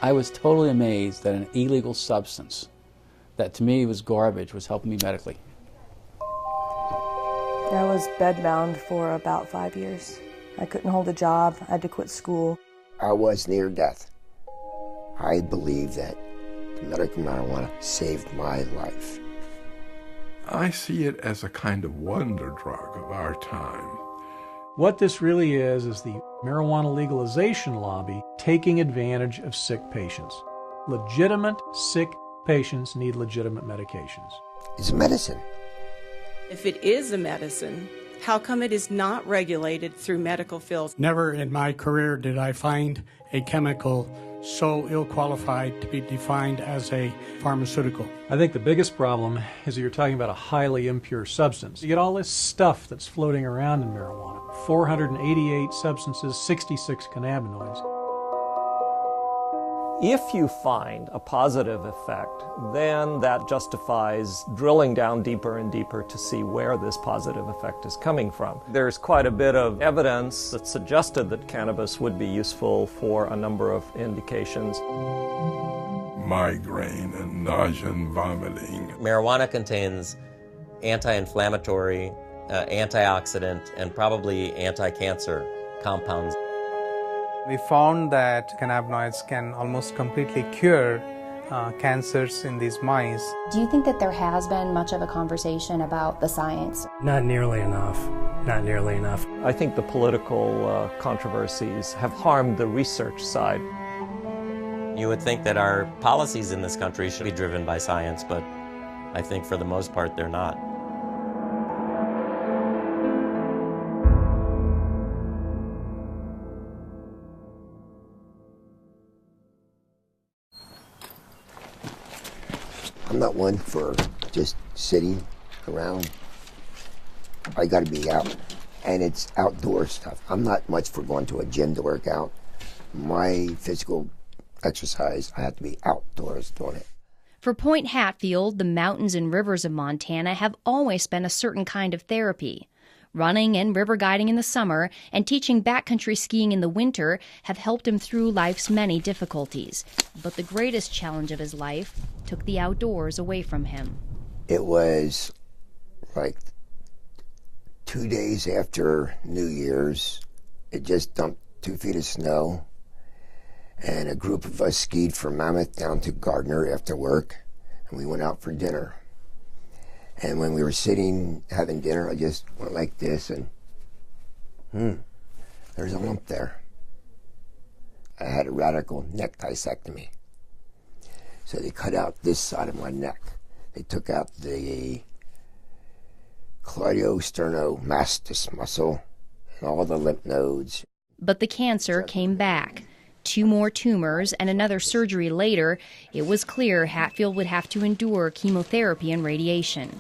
I was totally amazed that an illegal substance that to me was garbage was helping me medically. I was bedbound for about 5 years. I couldn't hold a job. I had to quit school. I was near death. I believe that the medical marijuana saved my life. I see it as a kind of wonder drug of our time. What this really is the marijuana legalization lobby taking advantage of sick patients. Legitimate sick patients need legitimate medications. It's a medicine. If it is a medicine, how come it is not regulated through medical fields? Never in my career did I find a chemical so ill-qualified to be defined as a pharmaceutical. I think the biggest problem is that you're talking about a highly impure substance. You get all this stuff that's floating around in marijuana. 488 substances, 66 cannabinoids. If you find a positive effect, then that justifies drilling down deeper and deeper to see where this positive effect is coming from. There's quite a bit of evidence that suggested that cannabis would be useful for a number of indications. Migraine and nausea and vomiting. Marijuana contains anti-inflammatory, antioxidant, and probably anti-cancer compounds. We found that cannabinoids can almost completely cure cancers in these mice. Do you think that there has been much of a conversation about the science? Not nearly enough. Not nearly enough. I think the political controversies have harmed the research side. You would think that our policies in this country should be driven by science, but I think for the most part they're not. I'm not one for just sitting around. I got to be out, and it's outdoor stuff. I'm not much for going to a gym to work out. My physical exercise, I have to be outdoors doing it. For Point Hatfield, the mountains and rivers of Montana have always been a certain kind of therapy. Running and river guiding in the summer and teaching backcountry skiing in the winter have helped him through life's many difficulties. But the greatest challenge of his life took the outdoors away from him. It was like 2 days after New Year's. It just dumped 2 feet of snow. And a group of us skied from Mammoth down to Gardner after work. And we went out for dinner. And when we were sitting having dinner, I just went like this and, there's a lump there. I had a radical neck disectomy. So they cut out this side of my neck. They took out the cleidosterniomastus muscle and all the lymph nodes. But the cancer came back. 2 more tumors and another surgery later, it was clear Hatfield would have to endure chemotherapy and radiation.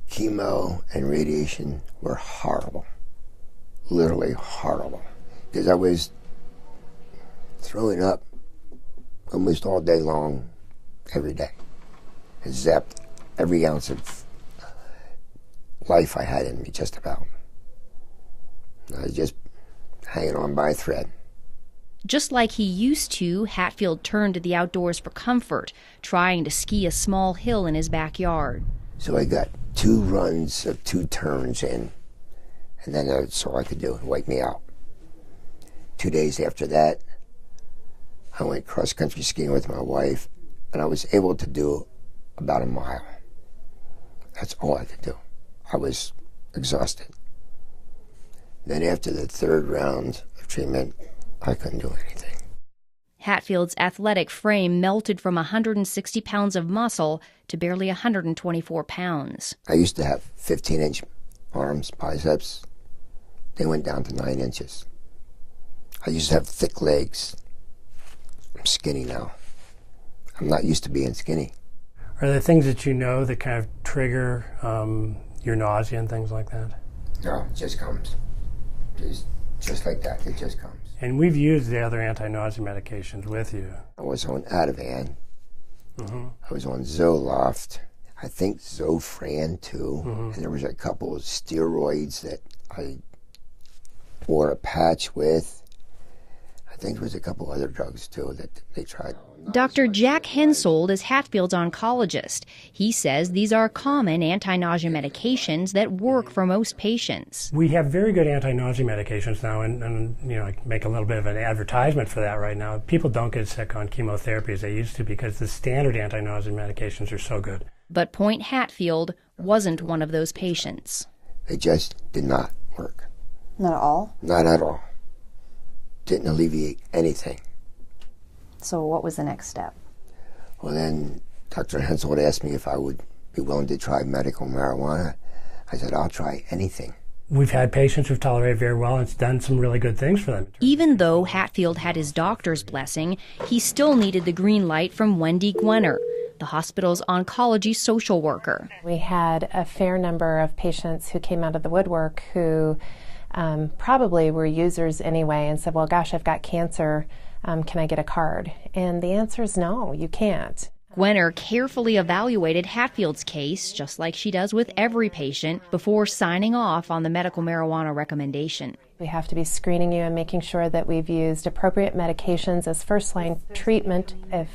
Chemo and radiation were horrible, literally horrible, because I was throwing up almost all day long, every day. It zapped every ounce of life I had in me, just about. I was just hanging on by a thread. Just like he used to, Hatfield turned to the outdoors for comfort, trying to ski a small hill in his backyard. So I got 2 runs of 2 turns in, and then that's all I could do, wipe me out. 2 days after that, I went cross-country skiing with my wife, and I was able to do about a mile. That's all I could do. I was exhausted. Then after the 3rd round of treatment, I couldn't do anything. Hatfield's athletic frame melted from 160 pounds of muscle to barely 124 pounds. I used to have 15-inch arms, biceps. They went down to 9 inches. I used to have thick legs. I'm skinny now. I'm not used to being skinny. Are there things that you know that kind of trigger your nausea and things like that? No, it just comes. Just like that, it just comes. And we've used the other anti-nausea medications with you. I was on Ativan. I was on Zoloft. I think Zofran too. And there was a couple of steroids that I wore a patch with. I think there was a couple other drugs, too, that they tried. Dr. Jack Hensold is Hatfield's oncologist. He says these are common anti-nausea medications that work for most patients. We have very good anti-nausea medications now, and you know, I make a little bit of an advertisement for that right now. People don't get sick on chemotherapy as they used to because the standard anti-nausea medications are so good. But Point Hatfield wasn't one of those patients. They just did not work. Not at all? Not at all. Didn't alleviate anything. So what was the next step? Well, then Dr. Hensold asked me if I would be willing to try medical marijuana. I said, I'll try anything. We've had patients who've tolerated very well, and it's done some really good things for them. Even though Hatfield had his doctor's blessing, he still needed the green light from Wendy Gwenner, the hospital's oncology social worker. We had a fair number of patients who came out of the woodwork who probably were users anyway and said, well, gosh, I've got cancer. Can I get a card? And the answer is no, you can't. Gwenner carefully evaluated Hatfield's case, just like she does with every patient, before signing off on the medical marijuana recommendation. We have to be screening you and making sure that we've used appropriate medications as first-line treatment if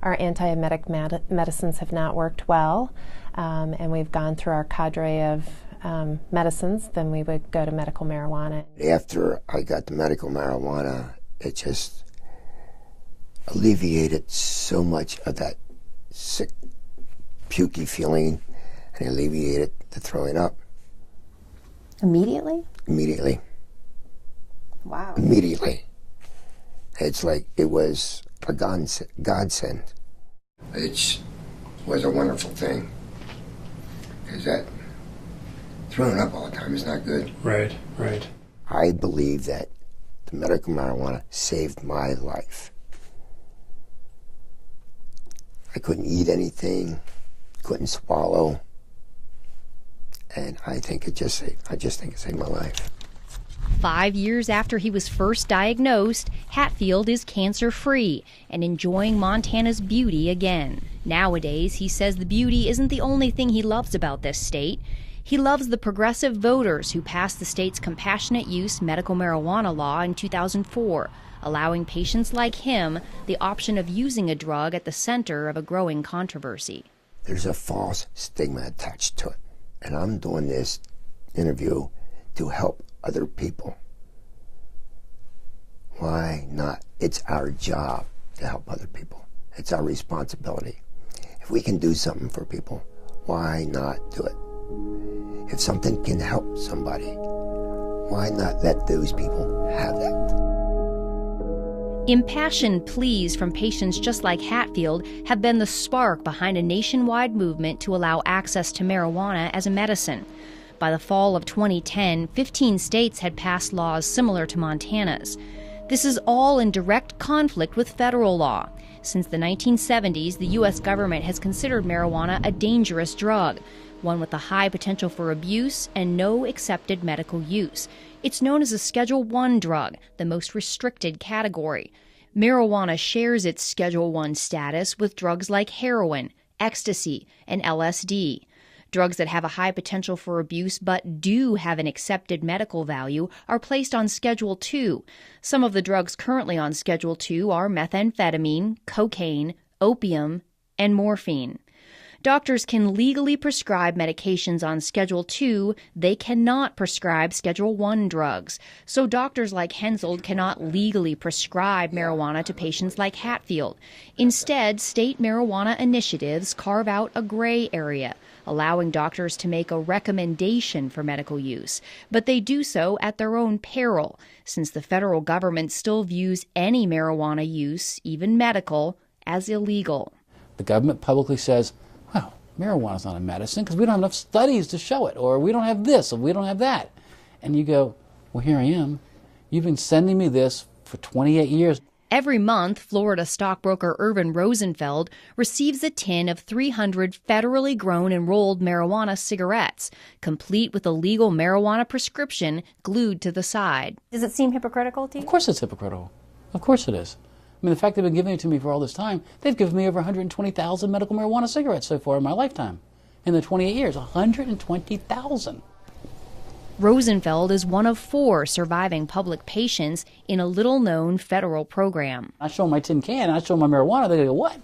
our antiemetic medicines have not worked well, and we've gone through our cadre of medicines, then we would go to medical marijuana. After I got the medical marijuana, it just alleviated so much of that sick, pukey feeling, and alleviated the throwing up. Immediately? Immediately. Wow. Immediately. It's like it was a godsend. It was a wonderful thing. Because that throwing up all the time is not good. Right, right. I believe that the medical marijuana saved my life. I couldn't eat anything, couldn't swallow, and I just think it saved my life. 5 years after he was first diagnosed, Hatfield is cancer-free and enjoying Montana's beauty again. Nowadays, he says the beauty isn't the only thing he loves about this state. He loves the progressive voters who passed the state's compassionate use medical marijuana law in 2004, allowing patients like him the option of using a drug at the center of a growing controversy. There's a false stigma attached to it, and I'm doing this interview to help other people. Why not? It's our job to help other people. It's our responsibility. If we can do something for people, why not do it? If something can help somebody, why not let those people have that? Impassioned pleas from patients just like Hatfield have been the spark behind a nationwide movement to allow access to marijuana as a medicine. By the fall of 2010, 15 states had passed laws similar to Montana's. This is all in direct conflict with federal law. Since the 1970s, the U.S. government has considered marijuana a dangerous drug, one with a high potential for abuse and no accepted medical use. It's known as a Schedule I drug, the most restricted category. Marijuana shares its Schedule I status with drugs like heroin, ecstasy, and LSD. Drugs that have a high potential for abuse but do have an accepted medical value are placed on Schedule II. Some of the drugs currently on Schedule II are methamphetamine, cocaine, opium, and morphine. Doctors can legally prescribe medications on Schedule II. They cannot prescribe Schedule I drugs. So doctors like Hensold cannot legally prescribe marijuana to patients like Hatfield. Instead, state marijuana initiatives carve out a gray area, allowing doctors to make a recommendation for medical use. But they do so at their own peril, since the federal government still views any marijuana use, even medical, as illegal. The government publicly says, well, marijuana's not a medicine because we don't have enough studies to show it, or we don't have this, or we don't have that. And you go, well, here I am. You've been sending me this for 28 years. Every month, Florida stockbroker Irvin Rosenfeld receives a tin of 300 federally grown and rolled marijuana cigarettes, complete with a legal marijuana prescription glued to the side. Does it seem hypocritical to you? Of course it's hypocritical. Of course it is. I mean, the fact they've been giving it to me for all this time, they've given me over 120,000 medical marijuana cigarettes so far in my lifetime. In the 28 years, 120,000. Rosenfeld is one of 4 surviving public patients in a little-known federal program. I show them my tin can, I show them my marijuana, they go, what?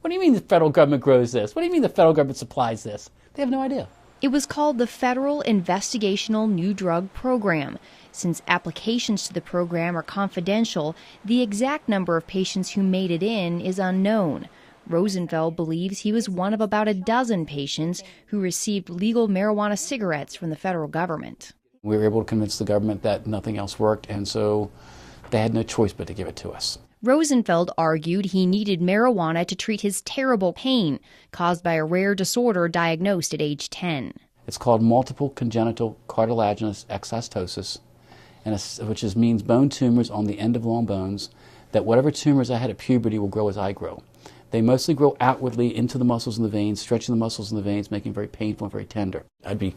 What do you mean the federal government grows this? What do you mean the federal government supplies this? They have no idea. It was called the Federal Investigational New Drug Program. Since applications to the program are confidential, the exact number of patients who made it in is unknown. Rosenfeld believes he was one of about a dozen patients who received legal marijuana cigarettes from the federal government. We were able to convince the government that nothing else worked, and so they had no choice but to give it to us. Rosenfeld argued he needed marijuana to treat his terrible pain caused by a rare disorder diagnosed at age 10. It's called multiple congenital cartilaginous exostosis, which means bone tumors on the end of long bones, that whatever tumors I had at puberty will grow as I grow. They mostly grow outwardly into the muscles and the veins, stretching the muscles and the veins, making it very painful and very tender. I'd be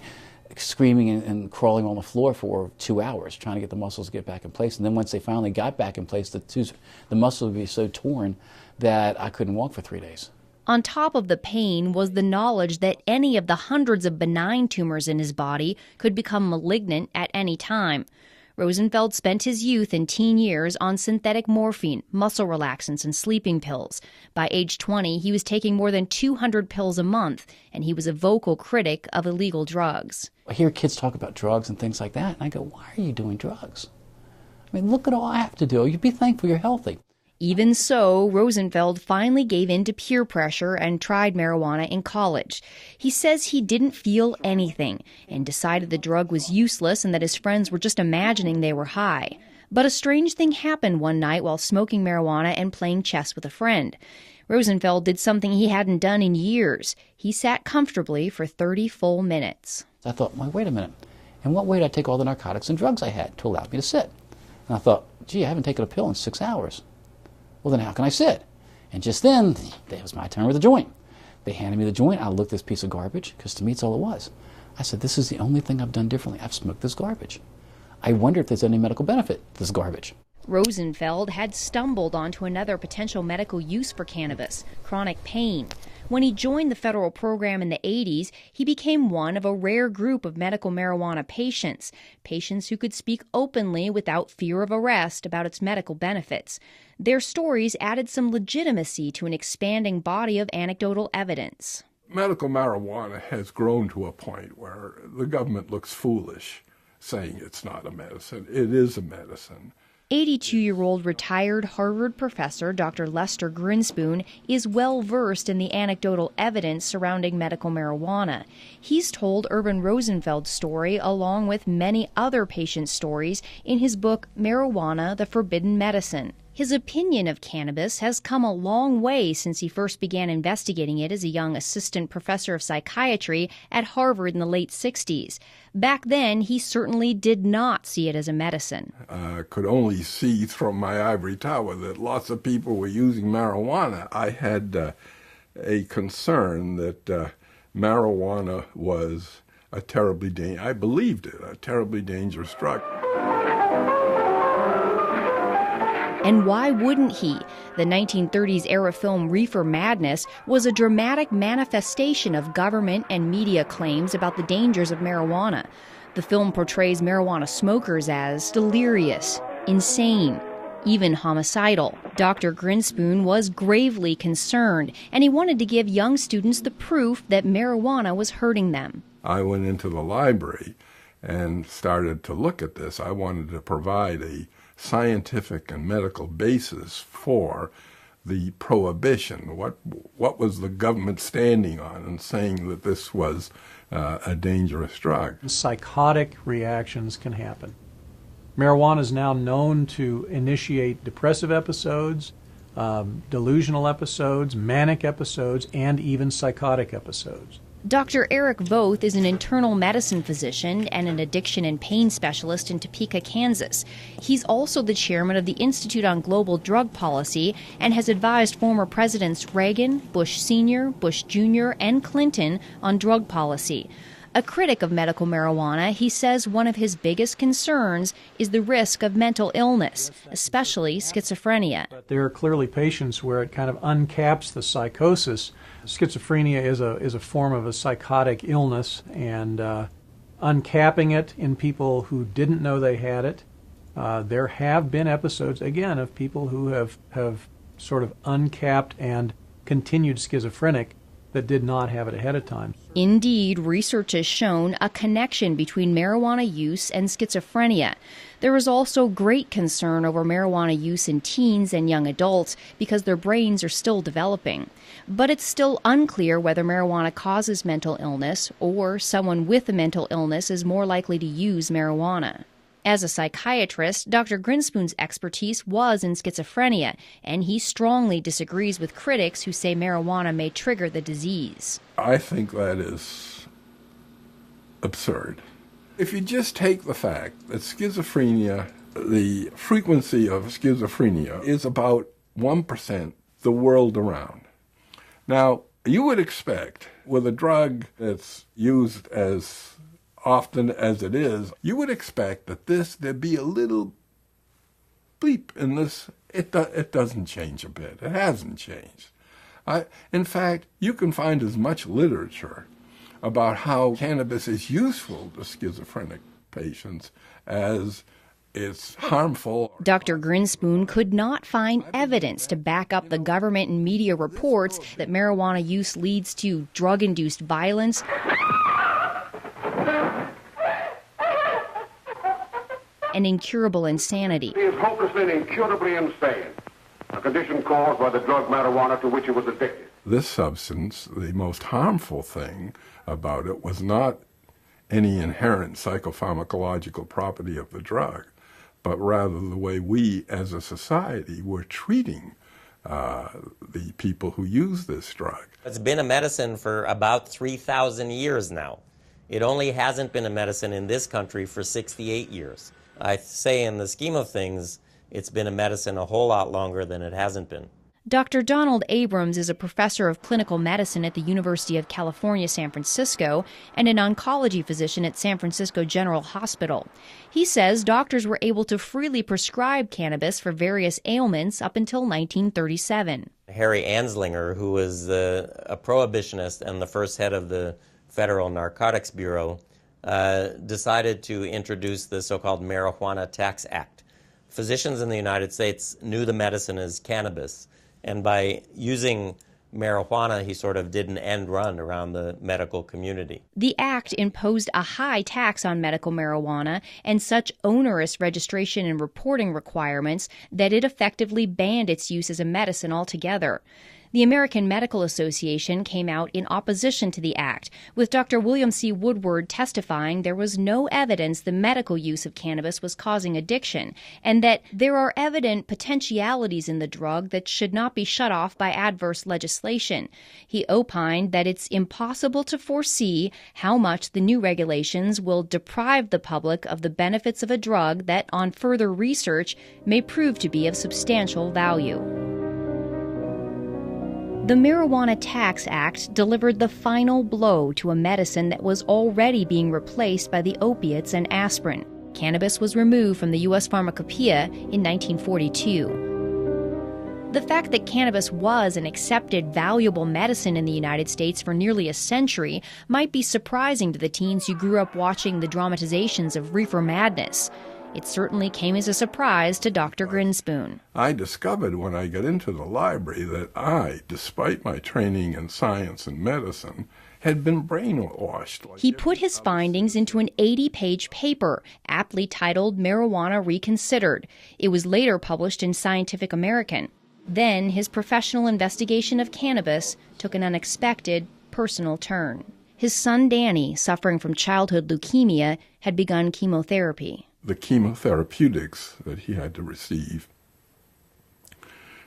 screaming and crawling on the floor for 2 hours trying to get the muscles to get back in place. And then once they finally got back in place, the muscle would be so torn that I couldn't walk for 3 days. On top of the pain was the knowledge that any of the hundreds of benign tumors in his body could become malignant at any time. Rosenfeld spent his youth and teen years on synthetic morphine, muscle relaxants, and sleeping pills. By age 20, he was taking more than 200 pills a month, and he was a vocal critic of illegal drugs. I hear kids talk about drugs and things like that, and I go, why are you doing drugs? I mean, look at all I have to do. You'd be thankful you're healthy. Even so, Rosenfeld finally gave in to peer pressure and tried marijuana in college. He says he didn't feel anything and decided the drug was useless and that his friends were just imagining they were high. But a strange thing happened one night while smoking marijuana and playing chess with a friend. Rosenfeld did something he hadn't done in years. He sat comfortably for 30 full minutes. I thought, well, wait a minute. In what way did I take all the narcotics and drugs I had to allow me to sit? And I thought, gee, I haven't taken a pill in 6 hours. Well, then how can I sit? And just then, it was my turn with the joint. They handed me the joint. I looked at this piece of garbage, because to me it's all it was. I said, this is the only thing I've done differently. I've smoked this garbage. I wonder if there's any medical benefit to this garbage. Rosenfeld had stumbled onto another potential medical use for cannabis, chronic pain. When he joined the federal program in the 80s, he became one of a rare group of medical marijuana patients who could speak openly without fear of arrest about its medical benefits. Their stories added some legitimacy to an expanding body of anecdotal evidence. Medical marijuana has grown to a point where the government looks foolish saying it's not a medicine. It is a medicine. 82-year-old retired Harvard professor Dr. Lester Grinspoon is well-versed in the anecdotal evidence surrounding medical marijuana. He's told Urban Rosenfeld's story along with many other patient stories in his book Marijuana, the Forbidden Medicine. His opinion of cannabis has come a long way since he first began investigating it as a young assistant professor of psychiatry at Harvard in the late 60s. Back then, he certainly did not see it as a medicine. I could only see from my ivory tower that lots of people were using marijuana. I had a concern that marijuana was a I believed it, a terribly dangerous drug. And why wouldn't he? The 1930s-era film Reefer Madness was a dramatic manifestation of government and media claims about the dangers of marijuana. The film portrays marijuana smokers as delirious, insane, even homicidal. Dr. Grinspoon was gravely concerned, and he wanted to give young students the proof that marijuana was hurting them. I went into the library and started to look at this. I wanted to provide a scientific and medical basis for the prohibition. What was the government standing on and saying that this was a dangerous drug? Psychotic reactions can happen. Marijuana is now known to initiate depressive episodes, delusional episodes, manic episodes, and even psychotic episodes. Dr. Eric Voth is an internal medicine physician and an addiction and pain specialist in Topeka, Kansas. He's also the chairman of the Institute on Global Drug Policy and has advised former presidents Reagan, Bush Sr., Bush Jr., and Clinton on drug policy. A critic of medical marijuana, he says one of his biggest concerns is the risk of mental illness, especially schizophrenia. There are clearly patients where it kind of uncaps the psychosis. Schizophrenia is a form of a psychotic illness, and uncapping it in people who didn't know they had it. There have been episodes, again, of people who have sort of uncapped and continued schizophrenic that did not have it ahead of time. Indeed, research has shown a connection between marijuana use and schizophrenia. There is also great concern over marijuana use in teens and young adults because their brains are still developing. But it's still unclear whether marijuana causes mental illness or someone with a mental illness is more likely to use marijuana. As a psychiatrist, Dr. Grinspoon's expertise was in schizophrenia, and he strongly disagrees with critics who say marijuana may trigger the disease. I think that is absurd. If you just take the fact that schizophrenia, the frequency of schizophrenia is about 1% the world around. Now, you would expect with a drug that's used as often as it is, you would expect that there'd be a little bleep in this. It doesn't change a bit. It hasn't changed. In fact, you can find as much literature about how cannabis is useful to schizophrenic patients as it's harmful. Dr. Grinspoon could not find evidence to back up the government and media reports that marijuana use leads to drug-induced violence, and incurable insanity. He is hopelessly and incurably insane, a condition caused by the drug marijuana to which he was addicted. This substance, the most harmful thing about it was not any inherent psychopharmacological property of the drug, but rather the way we as a society were treating the people who use this drug. It's been a medicine for about 3,000 years now. It only hasn't been a medicine in this country for 68 years. I say in the scheme of things, it's been a medicine a whole lot longer than it hasn't been. Dr. Donald Abrams is a professor of clinical medicine at the University of California, San Francisco, and an oncology physician at San Francisco General Hospital. He says doctors were able to freely prescribe cannabis for various ailments up until 1937. Harry Anslinger, who was a prohibitionist and the first head of the Federal Narcotics Bureau, decided to introduce the so-called Marijuana Tax Act. Physicians in the United States knew the medicine as cannabis, and by using marijuana, he sort of did an end run around the medical community. The act imposed a high tax on medical marijuana and such onerous registration and reporting requirements that it effectively banned its use as a medicine altogether. The American Medical Association came out in opposition to the act, with Dr. William C. Woodward testifying there was no evidence the medical use of cannabis was causing addiction, and that there are evident potentialities in the drug that should not be shut off by adverse legislation. He opined that it's impossible to foresee how much the new regulations will deprive the public of the benefits of a drug that, on further research, may prove to be of substantial value. The Marijuana Tax Act delivered the final blow to a medicine that was already being replaced by the opiates and aspirin. Cannabis was removed from the U.S. Pharmacopoeia in 1942. The fact that cannabis was an accepted, valuable medicine in the United States for nearly a century might be surprising to the teens who grew up watching the dramatizations of reefer madness. It certainly came as a surprise to Dr. Grinspoon. I discovered when I got into the library that I, despite my training in science and medicine, had been brainwashed. He put his findings into an 80-page paper, aptly titled Marijuana Reconsidered. It was later published in Scientific American. Then his professional investigation of cannabis took an unexpected, personal turn. His son Danny, suffering from childhood leukemia, had begun chemotherapy. The chemotherapeutics that he had to receive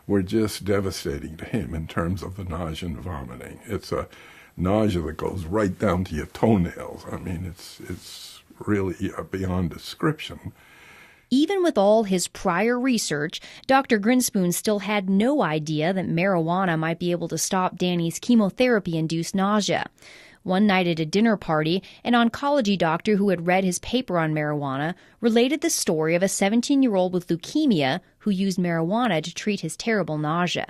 were just devastating to him in terms of the nausea and vomiting. It's a nausea that goes right down to your toenails. I mean, it's really beyond description. Even with all his prior research, Dr. Grinspoon still had no idea that marijuana might be able to stop Danny's chemotherapy-induced nausea. One night at a dinner party, an oncology doctor who had read his paper on marijuana related the story of a 17-year-old with leukemia who used marijuana to treat his terrible nausea.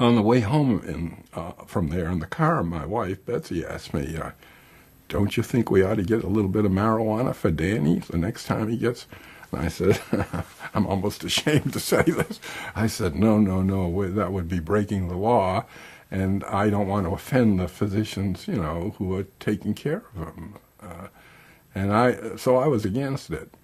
On the way home from there in the car, my wife, Betsy, asked me, don't you think we ought to get a little bit of marijuana for Danny the next time he gets? And I said, I'm almost ashamed to say this. I said, no, that would be breaking the law, and I don't want to offend the physicians, who are taking care of him. So I was against it.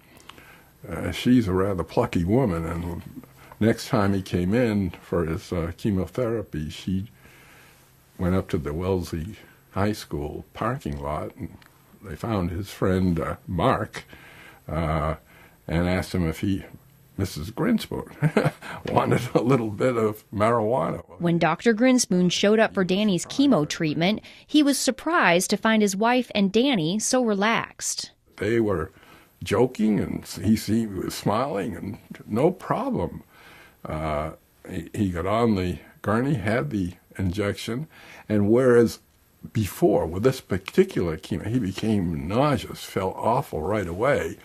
She's a rather plucky woman, and next time he came in for his chemotherapy, she went up to the Wellesley High School parking lot, and they found his friend Mark, and asked him if Mrs. Grinspoon, wanted a little bit of marijuana. When Dr. Grinspoon showed up for Danny's chemo treatment, he was surprised to find his wife and Danny so relaxed. They were joking, and he was smiling, and no problem. He got on the gurney, had the injection, and whereas before, with this particular chemo, he became nauseous, felt awful right away,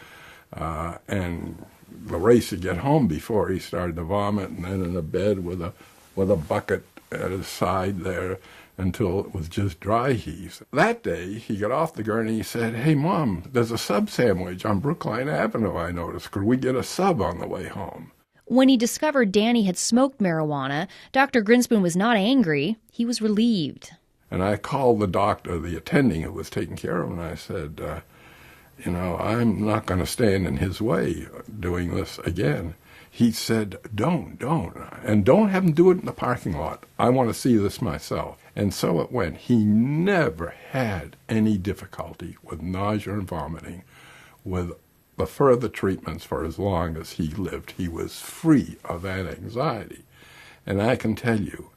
and the race to get home before he started to vomit, and then in a bed with a bucket at his side there until it was just dry heaves. That day, he got off the gurney. He said, "Hey, Mom, there's a sub sandwich on Brookline Avenue, I noticed. Could we get a sub on the way home?" When he discovered Danny had smoked marijuana, Dr. Grinspoon was not angry. He was relieved. And I called the doctor, the attending who was taking care of him, and I said, I'm not going to stand in his way doing this again. He said, don't. And don't have him do it in the parking lot. I want to see this myself. And so it went. He never had any difficulty with nausea and vomiting. With the further treatments for as long as he lived, he was free of that anxiety. And I can tell you,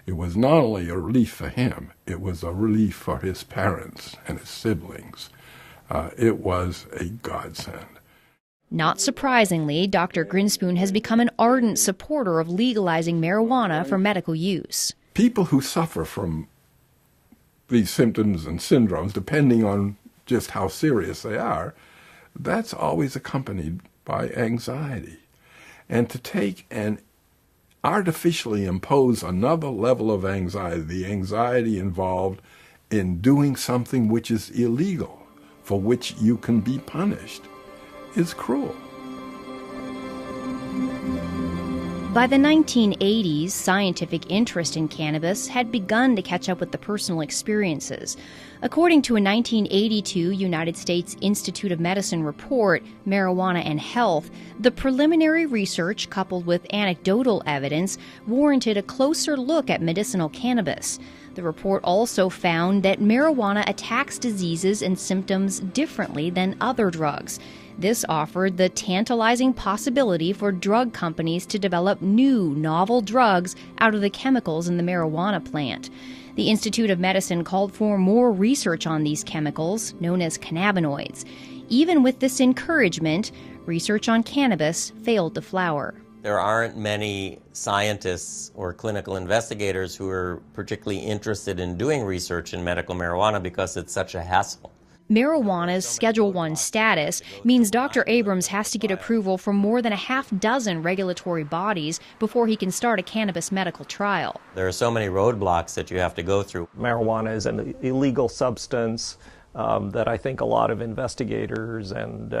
it was not only a relief for him, it was a relief for his parents and his siblings. It was a godsend. Not surprisingly, Dr. Grinspoon has become an ardent supporter of legalizing marijuana for medical use. People who suffer from these symptoms and syndromes, depending on just how serious they are, that's always accompanied by anxiety. And to take and artificially impose another level of anxiety, the anxiety involved in doing something which is illegal, for which you can be punished, is cruel. By the 1980s, scientific interest in cannabis had begun to catch up with the personal experiences. According to a 1982 United States Institute of Medicine report, Marijuana and Health, the preliminary research coupled with anecdotal evidence warranted a closer look at medicinal cannabis. The report also found that marijuana attacks diseases and symptoms differently than other drugs. This offered the tantalizing possibility for drug companies to develop new, novel drugs out of the chemicals in the marijuana plant. The Institute of Medicine called for more research on these chemicals, known as cannabinoids. Even with this encouragement, research on cannabis failed to flower. There aren't many scientists or clinical investigators who are particularly interested in doing research in medical marijuana because it's such a hassle. Marijuana's Schedule I status means Dr. Abrams has to get approval from more than a half dozen regulatory bodies before he can start a cannabis medical trial. There are so many roadblocks that you have to go through. Marijuana is an illegal substance that I think a lot of investigators and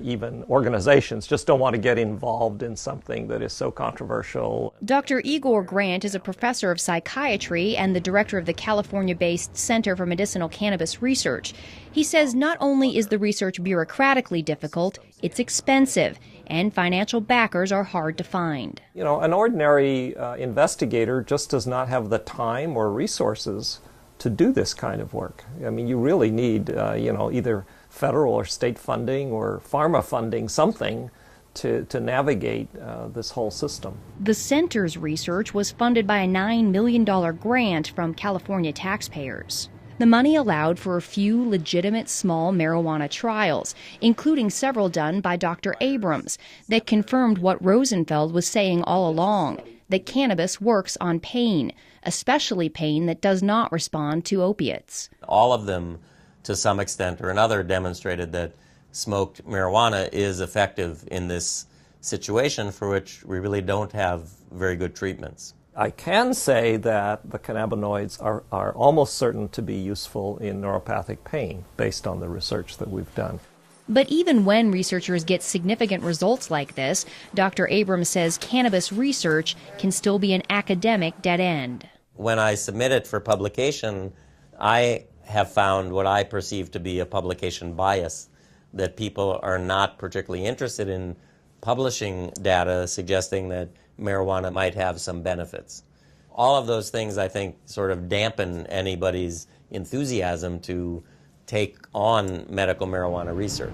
even organizations just don't want to get involved in something that is so controversial. Dr. Igor Grant is a professor of psychiatry and the director of the California-based Center for Medicinal Cannabis Research. He says not only is the research bureaucratically difficult, it's expensive, and financial backers are hard to find. You know, an ordinary investigator just does not have the time or resources to do this kind of work. I mean, you really need, either federal or state funding or pharma funding, something to navigate this whole system. The center's research was funded by a $9 million grant from California taxpayers. The money allowed for a few legitimate small marijuana trials, including several done by Dr. Abrams, that confirmed what Rosenfeld was saying all along, that cannabis works on pain, especially pain that does not respond to opiates. All of them, to some extent or another, demonstrated that smoked marijuana is effective in this situation for which we really don't have very good treatments. I can say that the cannabinoids are almost certain to be useful in neuropathic pain based on the research that we've done. But even when researchers get significant results like this, Dr. Abrams says cannabis research can still be an academic dead end. When I submit it for publication, I have found what I perceive to be a publication bias, that people are not particularly interested in publishing data suggesting that marijuana might have some benefits. All of those things, I think, sort of dampen anybody's enthusiasm to take on medical marijuana research.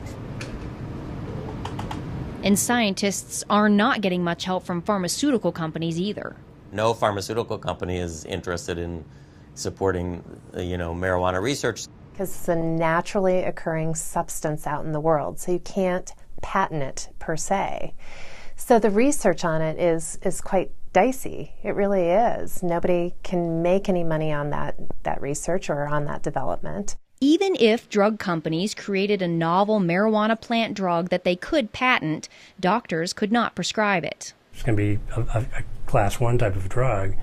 And scientists are not getting much help from pharmaceutical companies either. No pharmaceutical company is interested in supporting, marijuana research. Because it's a naturally occurring substance out in the world, so you can't patent it per se. So the research on it is quite dicey. It really is. Nobody can make any money on that research or on that development. Even if drug companies created a novel marijuana plant drug that they could patent, doctors could not prescribe it. It's going to be a class 1 type of drug.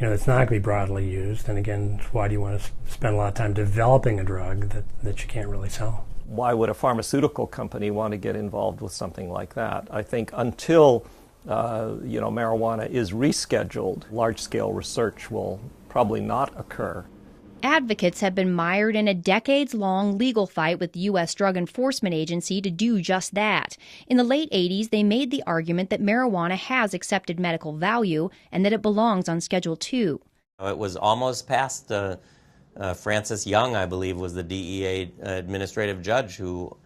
It's not going to be broadly used. And again, why do you want to spend a lot of time developing a drug that you can't really sell? Why would a pharmaceutical company want to get involved with something like that? I think until marijuana is rescheduled, large-scale research will probably not occur. Advocates have been mired in a decades-long legal fight with the U.S. Drug Enforcement Agency to do just that. In the late 80s, they made the argument that marijuana has accepted medical value and that it belongs on Schedule II. It was almost past Francis Young, I believe, was the DEA administrative judge who,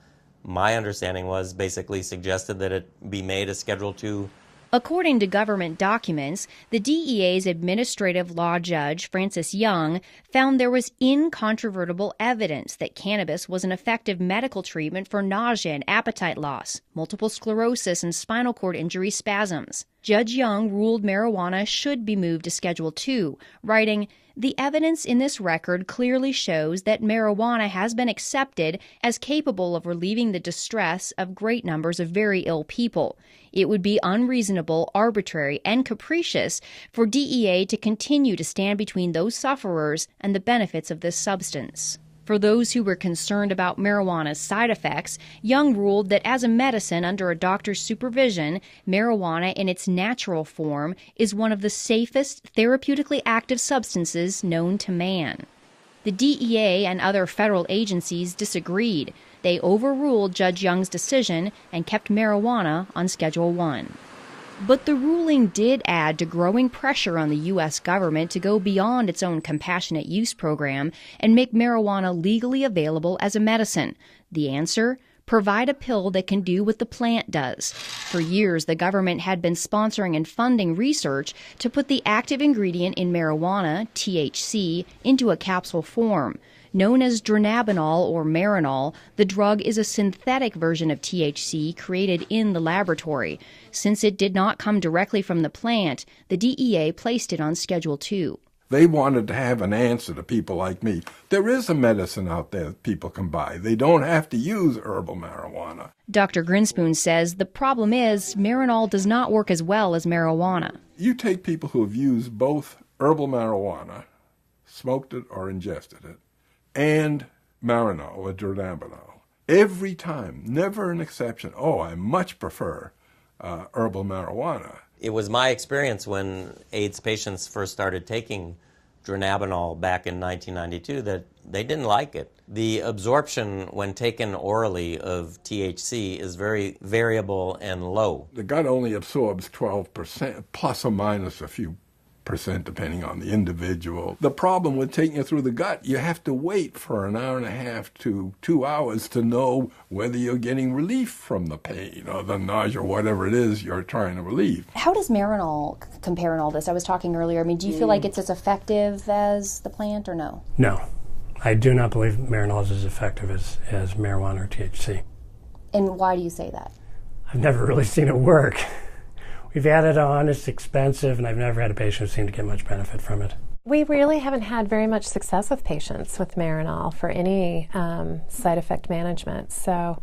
my understanding was, basically suggested that it be made a Schedule II. According to government documents, the DEA's administrative law judge, Francis Young, found there was incontrovertible evidence that cannabis was an effective medical treatment for nausea and appetite loss, multiple sclerosis, and spinal cord injury spasms. Judge Young ruled marijuana should be moved to Schedule II, writing, "The evidence in this record clearly shows that marijuana has been accepted as capable of relieving the distress of great numbers of very ill people. It would be unreasonable, arbitrary, and capricious for DEA to continue to stand between those sufferers and the benefits of this substance." For those who were concerned about marijuana's side effects, Young ruled that as a medicine under a doctor's supervision, marijuana in its natural form is one of the safest therapeutically active substances known to man. The DEA and other federal agencies disagreed. They overruled Judge Young's decision and kept marijuana on Schedule I. But the ruling did add to growing pressure on the U.S. government to go beyond its own compassionate use program and make marijuana legally available as a medicine. The answer? Provide a pill that can do what the plant does. For years, the government had been sponsoring and funding research to put the active ingredient in marijuana, THC, into a capsule form. Known as dronabinol or Marinol, the drug is a synthetic version of THC created in the laboratory. Since it did not come directly from the plant, the DEA placed it on Schedule II. They wanted to have an answer to people like me. There is a medicine out there that people can buy. They don't have to use herbal marijuana. Dr. Grinspoon says the problem is Marinol does not work as well as marijuana. You take people who have used both herbal marijuana, smoked it or ingested it, and Marinol or dronabinol. Every time, never an exception. Oh, I much prefer herbal marijuana. It was my experience when AIDS patients first started taking dronabinol back in 1992 that they didn't like it. The absorption when taken orally of THC is very variable and low. The gut only absorbs 12%, plus or minus a few percent depending on the individual. The problem with taking it through the gut, you have to wait for an hour and a half to 2 hours to know whether you're getting relief from the pain or the nausea or whatever it is you're trying to relieve. How does Marinol compare in all this? I was talking earlier. I mean, do you feel like it's as effective as the plant or no? No. I do not believe Marinol is as effective as marijuana or THC. And why do you say that? I've never really seen it work. We've added on, it's expensive, and I've never had a patient who seemed to get much benefit from it. We really haven't had very much success with patients with Marinol for any side effect management. So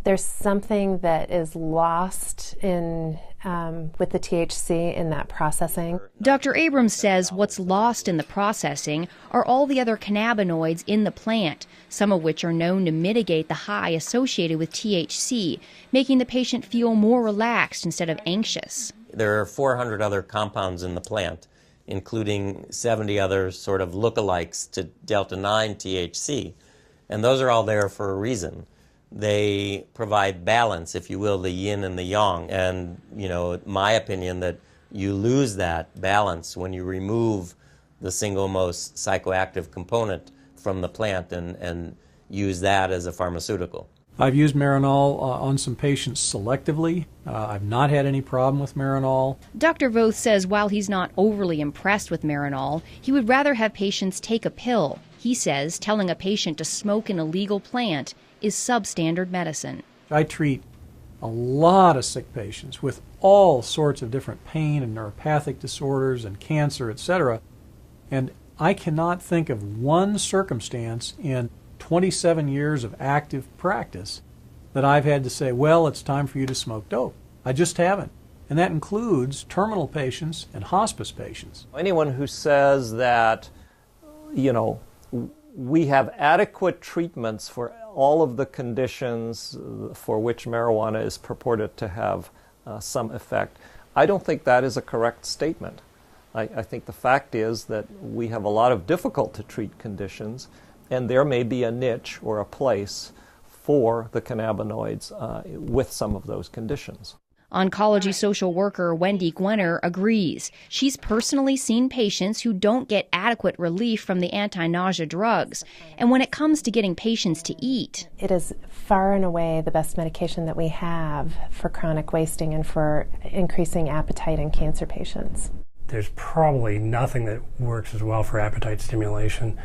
There's something that is lost in with the THC in that processing. Dr. Abrams says what's lost in the processing are all the other cannabinoids in the plant, some of which are known to mitigate the high associated with THC, making the patient feel more relaxed instead of anxious. There are 400 other compounds in the plant, including 70 other sort of lookalikes to delta-9 THC, and those are all there for a reason. They provide balance, if you will, the yin and the yang. And, you know, my opinion that you lose that balance when you remove the single most psychoactive component from the plant and use that as a pharmaceutical. I've used Marinol on some patients selectively. I've not had any problem with Marinol. Dr. Voth says while he's not overly impressed with Marinol, he would rather have patients take a pill. He says telling a patient to smoke an illegal plant is substandard medicine. I treat a lot of sick patients with all sorts of different pain and neuropathic disorders and cancer, etc. And I cannot think of one circumstance in 27 years of active practice that I've had to say, well, it's time for you to smoke dope. I just haven't. And that includes terminal patients and hospice patients. Anyone who says that, you know, we have adequate treatments for all of the conditions for which marijuana is purported to have some effect, I don't think that is a correct statement. I think the fact is that we have a lot of difficult to treat conditions, and there may be a niche or a place for the cannabinoids with some of those conditions. Oncology social worker Wendy Gwenner agrees. She's personally seen patients who don't get adequate relief from the anti-nausea drugs. And when it comes to getting patients to eat, it is far and away the best medication that we have for chronic wasting and for increasing appetite in cancer patients. There's probably nothing that works as well for appetite stimulation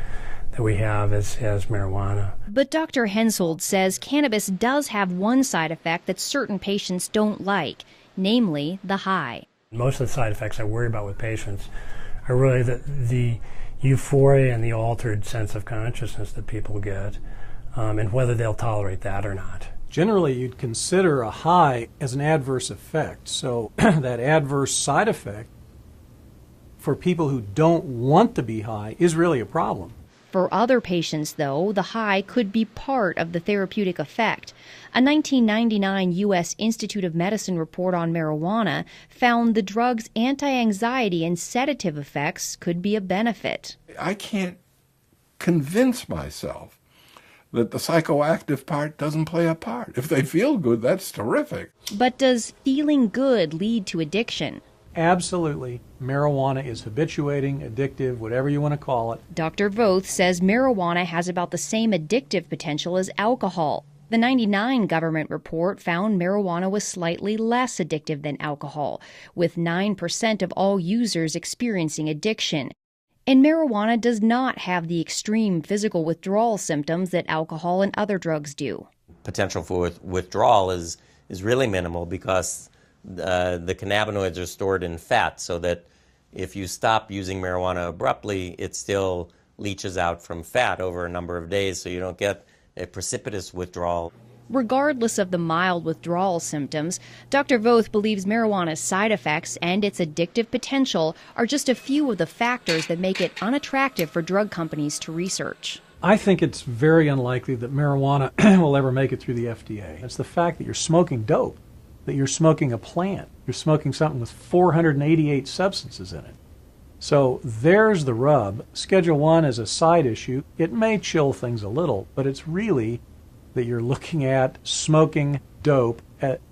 that we have as marijuana. But Dr. Hensoldt says cannabis does have one side effect that certain patients don't like, namely the high. Most of the side effects I worry about with patients are really the euphoria and the altered sense of consciousness that people get, and whether they'll tolerate that or not. Generally, you'd consider a high as an adverse effect. So that adverse side effect for people who don't want to be high is really a problem. For other patients, though, the high could be part of the therapeutic effect. A 1999 U.S. Institute of Medicine report on marijuana found the drug's anti-anxiety and sedative effects could be a benefit. I can't convince myself that the psychoactive part doesn't play a part. If they feel good, that's terrific. But does feeling good lead to addiction? Absolutely. Marijuana is habituating, addictive, whatever you want to call it. Dr. Voth says marijuana has about the same addictive potential as alcohol. The 1999 government report found marijuana was slightly less addictive than alcohol, with 9% of all users experiencing addiction. And marijuana does not have the extreme physical withdrawal symptoms that alcohol and other drugs do. Potential for withdrawal is really minimal because the cannabinoids are stored in fat, so that if you stop using marijuana abruptly, it still leaches out from fat over a number of days, so you don't get a precipitous withdrawal. Regardless of the mild withdrawal symptoms, Dr. Voth believes marijuana's side effects and its addictive potential are just a few of the factors that make it unattractive for drug companies to research. I think it's very unlikely that marijuana will ever make it through the FDA. It's the fact that you're smoking dope, that you're smoking a plant. You're smoking something with 488 substances in it. So there's the rub. Schedule 1 is a side issue. It may chill things a little, but it's really that you're looking at smoking dope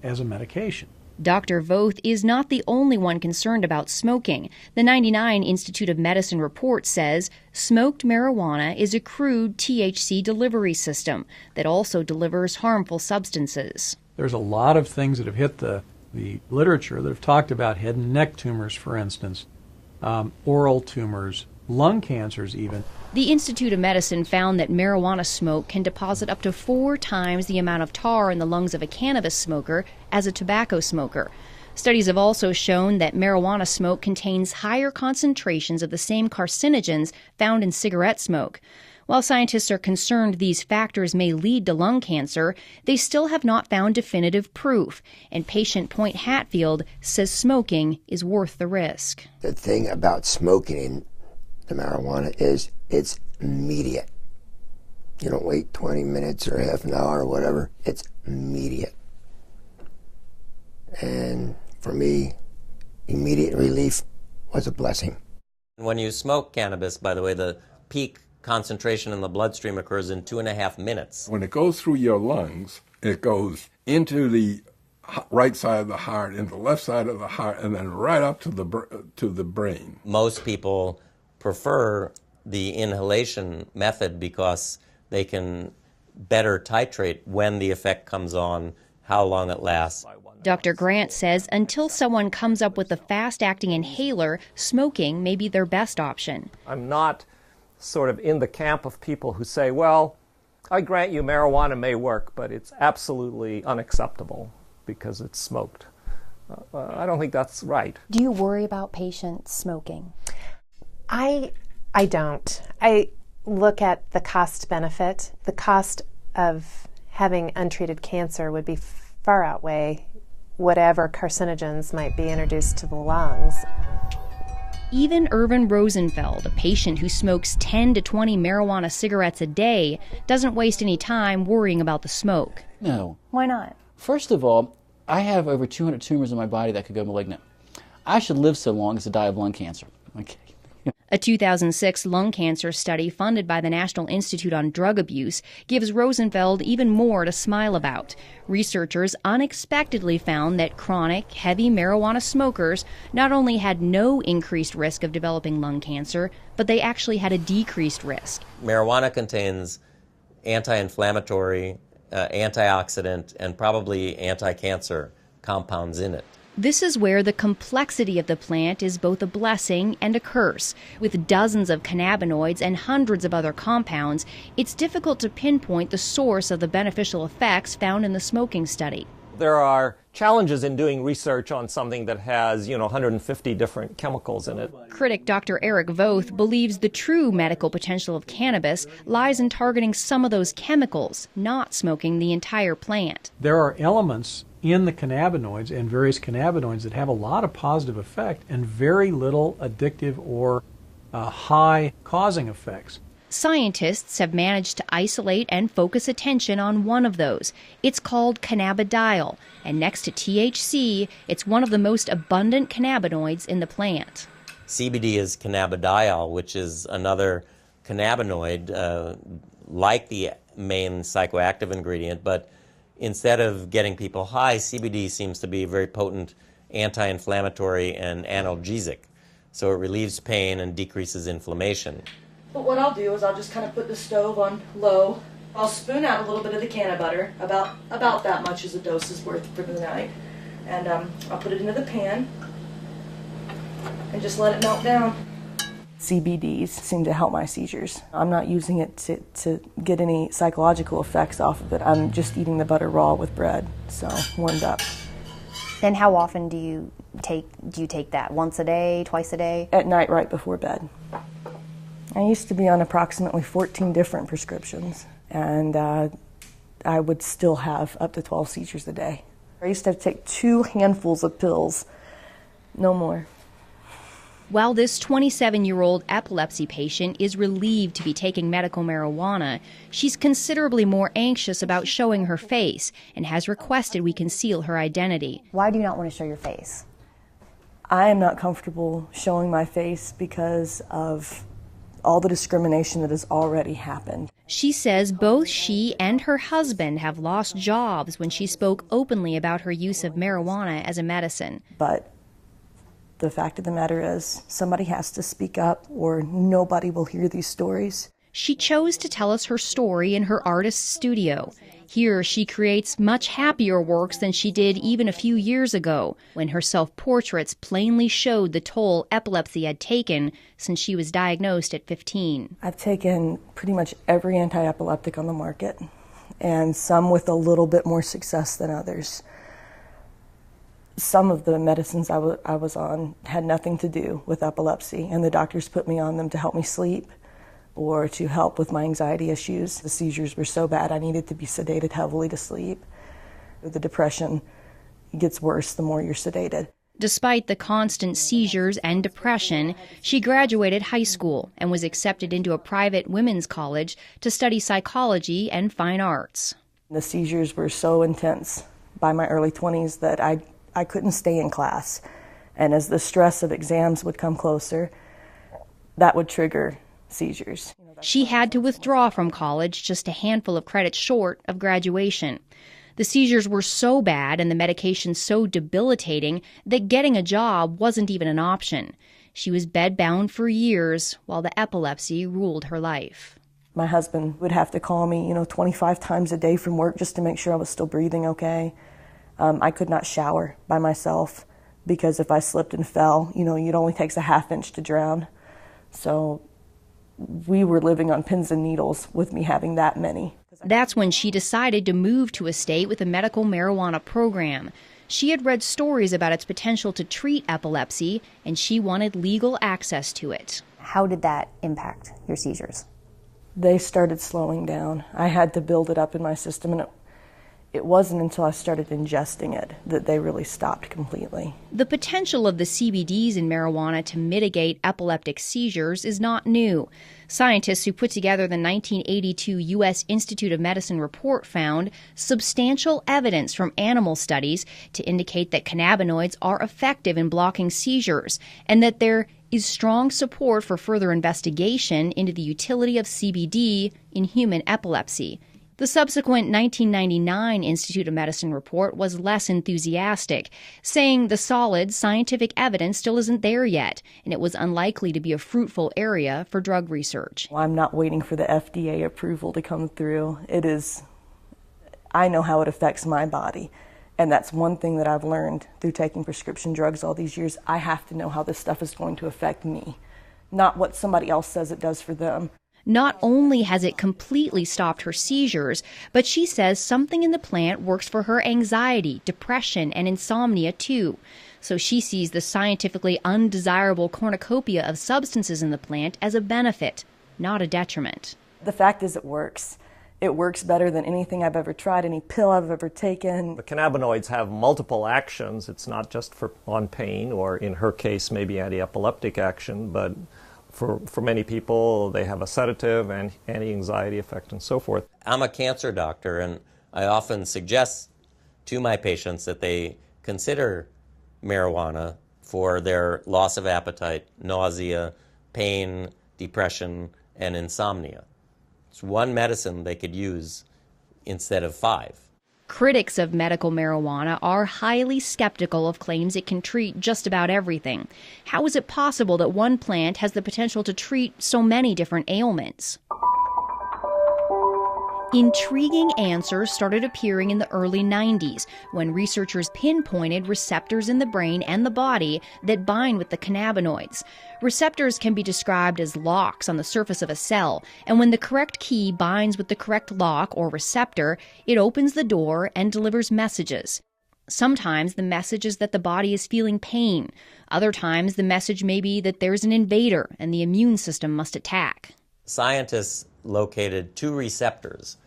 as a medication. Dr. Voth is not the only one concerned about smoking. The 1999 Institute of Medicine report says smoked marijuana is a crude THC delivery system that also delivers harmful substances. There's a lot of things that have hit the literature that have talked about head and neck tumors, for instance, oral tumors, lung cancers even. The Institute of Medicine found that marijuana smoke can deposit up to 4 times the amount of tar in the lungs of a cannabis smoker as a tobacco smoker. Studies have also shown that marijuana smoke contains higher concentrations of the same carcinogens found in cigarette smoke. While scientists are concerned these factors may lead to lung cancer, they still have not found definitive proof, and patient Point Hatfield says smoking is worth the risk. The thing about smoking the marijuana is it's immediate. You don't wait 20 minutes or half an hour or whatever. It's immediate. And for me, immediate relief was a blessing. When you smoke cannabis, by the way, the peak concentration in the bloodstream occurs in 2.5 minutes. When it goes through your lungs, it goes into the right side of the heart, into the left side of the heart, and then right up to the brain. Most people prefer the inhalation method because they can better titrate when the effect comes on, how long it lasts. Dr. Grant says until someone comes up with a fast-acting inhaler, smoking may be their best option. I'm not sort of in the camp of people who say, well, I grant you marijuana may work, but it's absolutely unacceptable because it's smoked. I don't think that's right. Do you worry about patients smoking? I don't. I look at the cost benefit. The cost of having untreated cancer would be far outweigh whatever carcinogens might be introduced to the lungs. Even Irvin Rosenfeld, a patient who smokes 10 to 20 marijuana cigarettes a day, doesn't waste any time worrying about the smoke. No. Why not? First of all, I have over 200 tumors in my body that could go malignant. I should live so long as to die of lung cancer. Okay. A 2006 lung cancer study funded by the National Institute on Drug Abuse gives Rosenfeld even more to smile about. Researchers unexpectedly found that chronic, heavy marijuana smokers not only had no increased risk of developing lung cancer, but they actually had a decreased risk. Marijuana contains anti-inflammatory, antioxidant, and probably anti-cancer compounds in it. This is where the complexity of the plant is both a blessing and a curse. With dozens of cannabinoids and hundreds of other compounds, it's difficult to pinpoint the source of the beneficial effects found in the smoking study. There are challenges in doing research on something that has, 150 different chemicals in it. Critic Dr. Eric Voth believes the true medical potential of cannabis lies in targeting some of those chemicals, not smoking the entire plant. There are elements in the cannabinoids and various cannabinoids that have a lot of positive effect and very little addictive or high causing effects. Scientists have managed to isolate and focus attention on one of those. It's called cannabidiol, and next to THC, it's one of the most abundant cannabinoids in the plant. CBD is cannabidiol, which is another cannabinoid like the main psychoactive ingredient, but instead of getting people high, CBD seems to be a very potent anti-inflammatory and analgesic. So it relieves pain and decreases inflammation. But what I'll do is I'll just kind of put the stove on low. I'll spoon out a little bit of the canna butter, about that much as a dose is worth for the night. And I'll put it into the pan and just let it melt down. CBDs seem to help my seizures. I'm not using it to get any psychological effects off of it. I'm just eating the butter raw with bread, so warmed up. And how often do you take that? Once a day, twice a day? At night, right before bed. I used to be on approximately 14 different prescriptions, and I would still have up to 12 seizures a day. I used to have to take 2 handfuls of pills, no more. While this 27-year-old epilepsy patient is relieved to be taking medical marijuana, she's considerably more anxious about showing her face and has requested we conceal her identity. Why do you not want to show your face? I am not comfortable showing my face because of all the discrimination that has already happened. She says both she and her husband have lost jobs when she spoke openly about her use of marijuana as a medicine. But the fact of the matter is, somebody has to speak up or nobody will hear these stories. She chose to tell us her story in her artist's studio. Here, she creates much happier works than she did even a few years ago, when her self-portraits plainly showed the toll epilepsy had taken since she was diagnosed at 15. I've taken pretty much every anti-epileptic on the market, and some with a little bit more success than others. Some of the medicines I was on had nothing to do with epilepsy, and the doctors put me on them to help me sleep, or to help with my anxiety issues. The seizures were so bad I needed to be sedated heavily to sleep. The depression gets worse the more you're sedated. Despite the constant seizures and depression, she graduated high school and was accepted into a private women's college to study psychology and fine arts. The seizures were so intense by my early 20s that I couldn't stay in class. And as the stress of exams would come closer, that would trigger seizures. She had to withdraw from college just a handful of credits short of graduation. The seizures were so bad and the medication so debilitating that getting a job wasn't even an option. She was bedbound for years while the epilepsy ruled her life. My husband would have to call me, 25 times a day from work just to make sure I was still breathing okay. I could not shower by myself because if I slipped and fell, it only takes a half inch to drown. So we were living on pins and needles with me having that many. That's when she decided to move to a state with a medical marijuana program. She had read stories about its potential to treat epilepsy, and she wanted legal access to it. How did that impact your seizures? They started slowing down. I had to build it up in my system, and it wasn't until I started ingesting it that they really stopped completely. The potential of the CBDs in marijuana to mitigate epileptic seizures is not new. Scientists who put together the 1982 U.S. Institute of Medicine report found substantial evidence from animal studies to indicate that cannabinoids are effective in blocking seizures and that there is strong support for further investigation into the utility of CBD in human epilepsy. The subsequent 1999 Institute of Medicine report was less enthusiastic, saying the solid scientific evidence still isn't there yet, and it was unlikely to be a fruitful area for drug research. I'm not waiting for the FDA approval to come through. I know how it affects my body, and that's one thing that I've learned through taking prescription drugs all these years. I have to know how this stuff is going to affect me, not what somebody else says it does for them. Not only has it completely stopped her seizures, but she says something in the plant works for her anxiety, depression, and insomnia too. So she sees the scientifically undesirable cornucopia of substances in the plant as a benefit, not a detriment. The fact is it works. It works better than anything I've ever tried, any pill I've ever taken. The cannabinoids have multiple actions. It's not just on pain or, in her case, maybe anti-epileptic action, but for many people, they have a sedative and anti-anxiety effect and so forth. I'm a cancer doctor, and I often suggest to my patients that they consider marijuana for their loss of appetite, nausea, pain, depression, and insomnia. It's one medicine they could use instead of 5. Critics of medical marijuana are highly skeptical of claims it can treat just about everything. How is it possible that one plant has the potential to treat so many different ailments? Intriguing answers started appearing in the early 90s when researchers pinpointed receptors in the brain and the body that bind with the cannabinoids. Receptors can be described as locks on the surface of a cell, and when the correct key binds with the correct lock or receptor, it opens the door and delivers messages. Sometimes the message is that the body is feeling pain. Other times the message may be that there's an invader and the immune system must attack. Scientists located 2 receptors,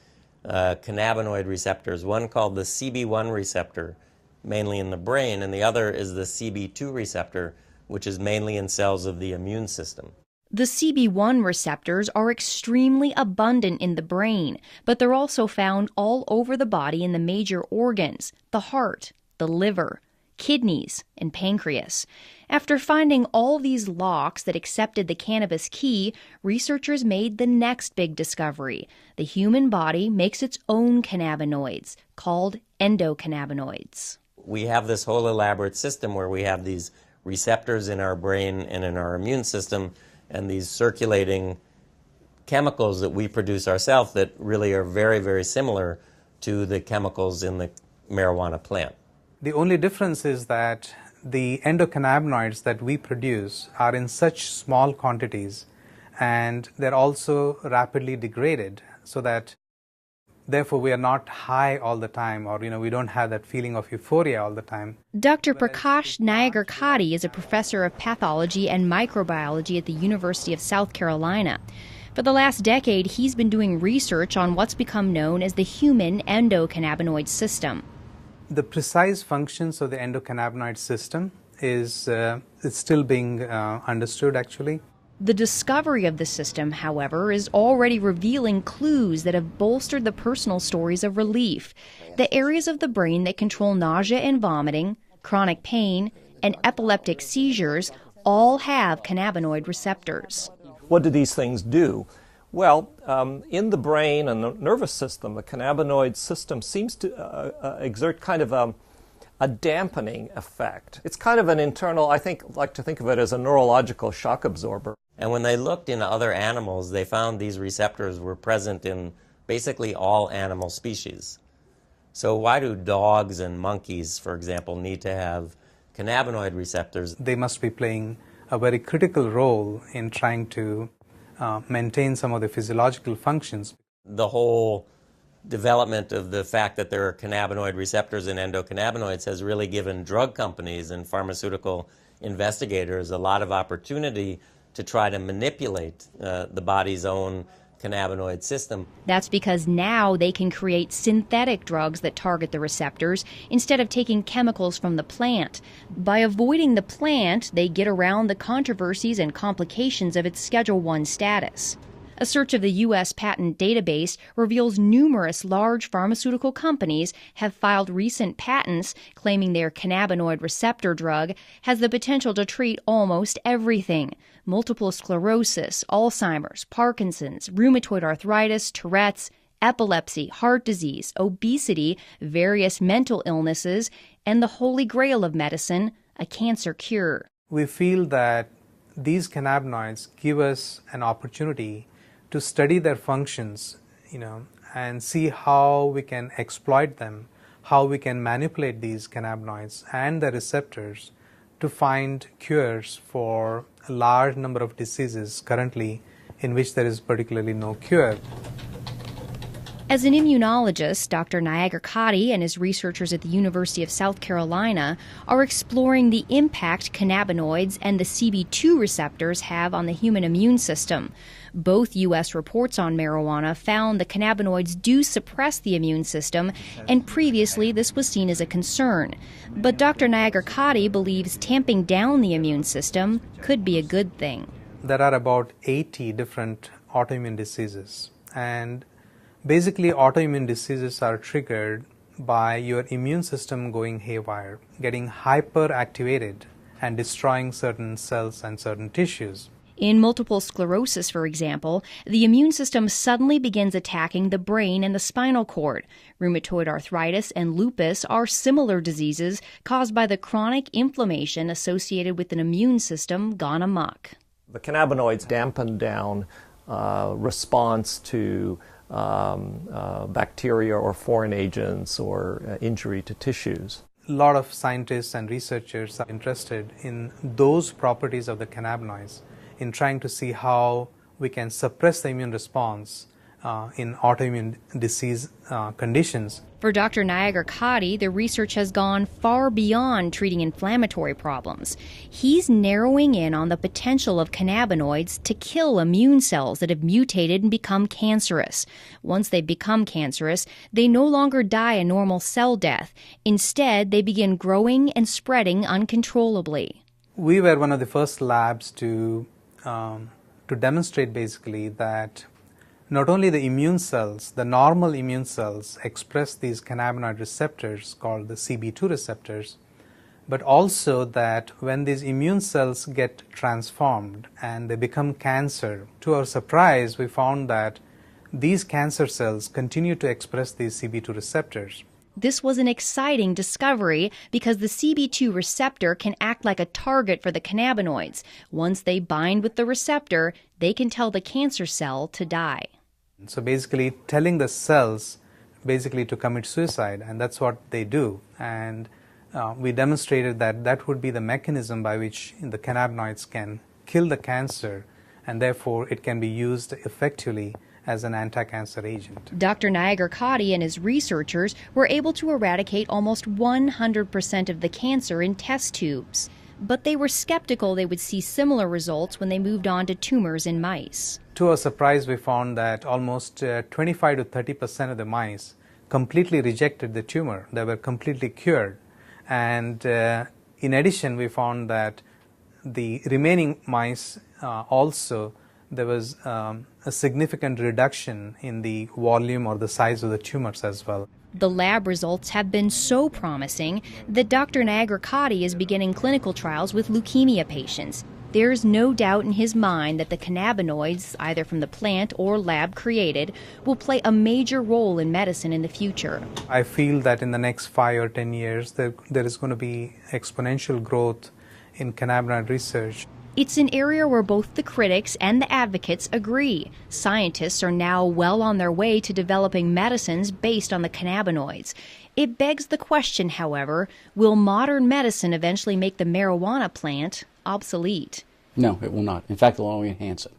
cannabinoid receptors, one called the CB1 receptor, mainly in the brain, and the other is the CB2 receptor, which is mainly in cells of the immune system. The CB1 receptors are extremely abundant in the brain, but they're also found all over the body in the major organs, the heart, the liver, kidneys, and pancreas. After finding all these locks that accepted the cannabis key, researchers made the next big discovery. The human body makes its own cannabinoids, called endocannabinoids. We have this whole elaborate system where we have these receptors in our brain and in our immune system, and these circulating chemicals that we produce ourselves that really are very, very similar to the chemicals in the marijuana plant. The only difference is that the endocannabinoids that we produce are in such small quantities, and they're also rapidly degraded, so that therefore we are not high all the time, or we don't have that feeling of euphoria all the time. Dr. Prakash Nayagarkati is a professor of pathology and microbiology at the University of South Carolina. For the last decade, he's been doing research on what's become known as the human endocannabinoid system. The precise functions of the endocannabinoid system is it's still being understood, actually. The discovery of the system, however, is already revealing clues that have bolstered the personal stories of relief. The areas of the brain that control nausea and vomiting, chronic pain, and epileptic seizures all have cannabinoid receptors. What do these things do? Well, in the brain and the nervous system, the cannabinoid system seems to exert kind of a dampening effect. It's kind of an internal, I like to think of it as a neurological shock absorber. And when they looked in other animals, they found these receptors were present in basically all animal species. So why do dogs and monkeys, for example, need to have cannabinoid receptors? They must be playing a very critical role in trying to maintain some of the physiological functions. The whole development of the fact that there are cannabinoid receptors in endocannabinoids has really given drug companies and pharmaceutical investigators a lot of opportunity to try to manipulate the body's own cannabinoid system. That's because now they can create synthetic drugs that target the receptors instead of taking chemicals from the plant. By avoiding the plant, they get around the controversies and complications of its Schedule I status. A search of the U.S. patent database reveals numerous large pharmaceutical companies have filed recent patents claiming their cannabinoid receptor drug has the potential to treat almost everything: multiple sclerosis, Alzheimer's, Parkinson's, rheumatoid arthritis, Tourette's, epilepsy, heart disease, obesity, various mental illnesses, and the holy grail of medicine, a cancer cure. We feel that these cannabinoids give us an opportunity to study their functions, and see how we can exploit them, how we can manipulate these cannabinoids and their receptors to find cures for a large number of diseases currently in which there is particularly no cure. As an immunologist, Dr. Nayager Kadi and his researchers at the University of South Carolina are exploring the impact cannabinoids and the CB2 receptors have on the human immune system. Both U.S. reports on marijuana found the cannabinoids do suppress the immune system, and previously this was seen as a concern. But Dr. Nayager Kadi believes tamping down the immune system could be a good thing. There are about 80 different autoimmune diseases, and basically autoimmune diseases are triggered by your immune system going haywire, getting hyperactivated and destroying certain cells and certain tissues. In multiple sclerosis, for example, the immune system suddenly begins attacking the brain and the spinal cord. Rheumatoid arthritis and lupus are similar diseases caused by the chronic inflammation associated with an immune system gone amok. The cannabinoids dampen down response to bacteria or foreign agents or injury to tissues. A lot of scientists and researchers are interested in those properties of the cannabinoids, in trying to see how we can suppress the immune response in autoimmune disease conditions. For Dr. Nayager Kadi, the research has gone far beyond treating inflammatory problems. He's narrowing in on the potential of cannabinoids to kill immune cells that have mutated and become cancerous. Once they become cancerous, they no longer die a normal cell death. Instead, they begin growing and spreading uncontrollably. We were one of the first labs to demonstrate basically that not only the immune cells, the normal immune cells express these cannabinoid receptors called the CB2 receptors, but also that when these immune cells get transformed and they become cancer, to our surprise, we found that these cancer cells continue to express these CB2 receptors. This was an exciting discovery because the CB2 receptor can act like a target for the cannabinoids. Once they bind with the receptor, they can tell the cancer cell to die. So basically telling the cells basically to commit suicide, and that's what they do. And we demonstrated that that would be the mechanism by which the cannabinoids can kill the cancer, and therefore it can be used effectively as an anti-cancer agent. Dr. Nayager Kadi and his researchers were able to eradicate almost 100% of the cancer in test tubes. but they were skeptical they would see similar results when they moved on to tumors in mice. To our surprise, we found that almost 25 to 30% of the mice completely rejected the tumor. They were completely cured. And in addition, we found that the remaining mice also, there was a significant reduction in the volume or the size of the tumors as well. The lab results have been so promising that Dr. Nagarkoti is beginning clinical trials with leukemia patients. There's no doubt in his mind that the cannabinoids, either from the plant or lab created, will play a major role in medicine in the future. I feel that in the next 5 or 10 years, there is going to be exponential growth in cannabinoid research. It's an area where both the critics and the advocates agree. Scientists are now well on their way to developing medicines based on the cannabinoids. It begs the question, however, will modern medicine eventually make the marijuana plant obsolete? No, it will not. In fact, it will only enhance it.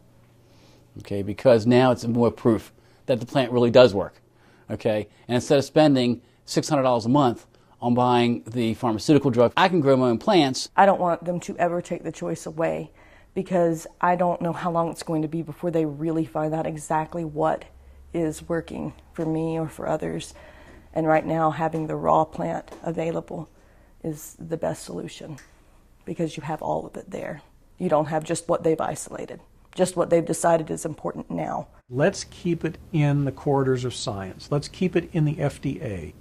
Okay, because now it's more proof that the plant really does work. Okay, and instead of spending $600 a month on buying the pharmaceutical drug, I can grow my own plants. I don't want them to ever take the choice away, because I don't know how long it's going to be before they really find out exactly what is working for me or for others. And right now, having the raw plant available is the best solution, because you have all of it there. You don't have just what they've isolated, just what they've decided is important now. Let's keep it in the corridors of science. Let's keep it in the FDA.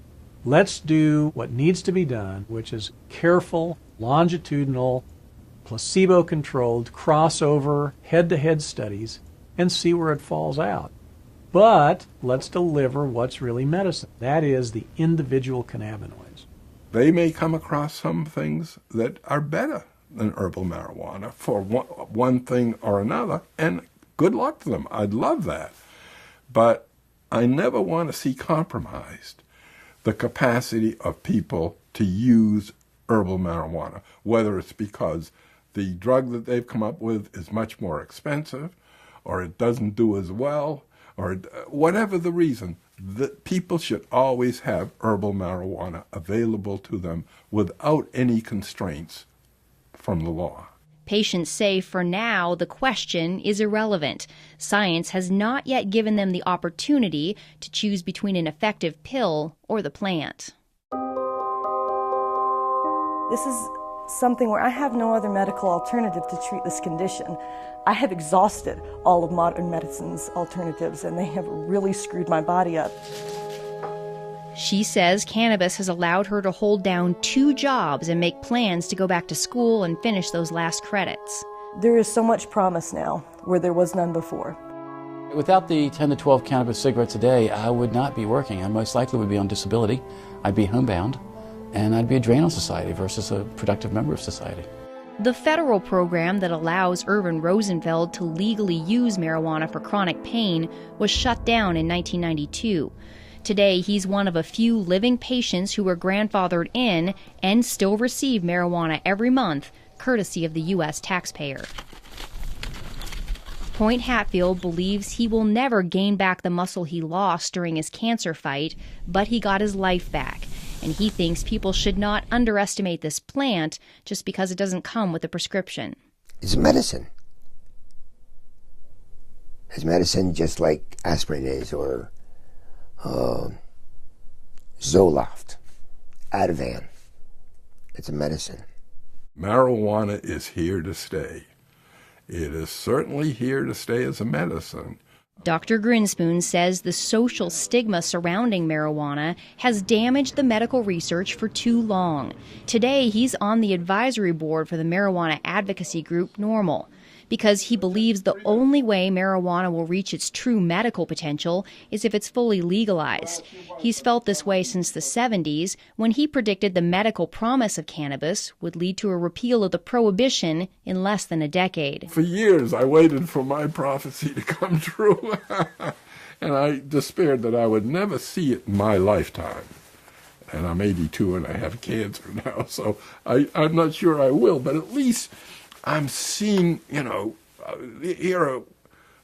Let's do what needs to be done, which is careful, longitudinal, placebo-controlled, crossover, head-to-head studies, and see where it falls out. But let's deliver what's really medicine. That is the individual cannabinoids. They may come across some things that are better than herbal marijuana for one thing or another, and good luck to them. I'd love that. But I never want to see compromised the capacity of people to use herbal marijuana, whether it's because the drug that they've come up with is much more expensive, or it doesn't do as well, or whatever the reason. That people should always have herbal marijuana available to them without any constraints from the law. Patients say for now the question is irrelevant. Science has not yet given them the opportunity to choose between an effective pill or the plant. This is something where I have no other medical alternative to treat this condition. I have exhausted all of modern medicine's alternatives, and they have really screwed my body up. She says cannabis has allowed her to hold down 2 jobs and make plans to go back to school and finish those last credits. There is so much promise now where there was none before. Without the 10 to 12 cannabis cigarettes a day, I would not be working. I most likely would be on disability. I'd be homebound, and I'd be a drain on society versus a productive member of society. The federal program that allows Irvin Rosenfeld to legally use marijuana for chronic pain was shut down in 1992. Today, he's one of a few living patients who were grandfathered in and still receive marijuana every month, courtesy of the U.S. taxpayer. Point Hatfield believes he will never gain back the muscle he lost during his cancer fight, but he got his life back, and he thinks people should not underestimate this plant just because it doesn't come with a prescription. It's medicine. It's medicine just like aspirin is, or Zoloft, Ativan. It's a medicine. Marijuana is here to stay. It is certainly here to stay as a medicine. Dr. Grinspoon says the social stigma surrounding marijuana has damaged the medical research for too long. Today, he's on the advisory board for the marijuana advocacy group NORML, because he believes the only way marijuana will reach its true medical potential is if it's fully legalized. He's felt this way since the 70s, when he predicted the medical promise of cannabis would lead to a repeal of the prohibition in less than a decade. For years, I waited for my prophecy to come true, and I despaired that I would never see it in my lifetime. And I'm 82 and I have cancer now, so I'm not sure I will, but at least I'm seeing, here,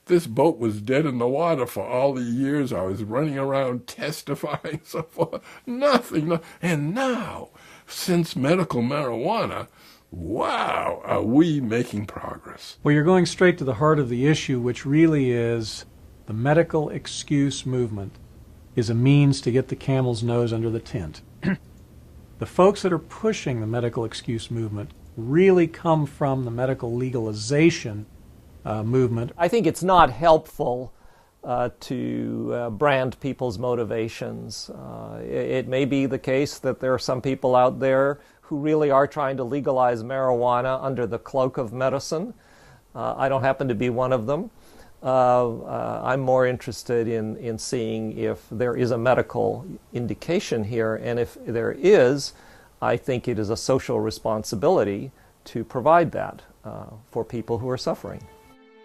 this boat was dead in the water for all the years I was running around testifying, so forth. Nothing. And now, since medical marijuana, wow, are we making progress? Well, you're going straight to the heart of the issue, which really is the medical excuse movement is a means to get the camel's nose under the tent. The folks that are pushing the medical excuse movement really come from the medical legalization movement. I think it's not helpful to brand people's motivations. It may be the case that there are some people out there who really are trying to legalize marijuana under the cloak of medicine. I don't happen to be one of them. I'm more interested in seeing if there is a medical indication here, and if there is, I think it is a social responsibility to provide that for people who are suffering.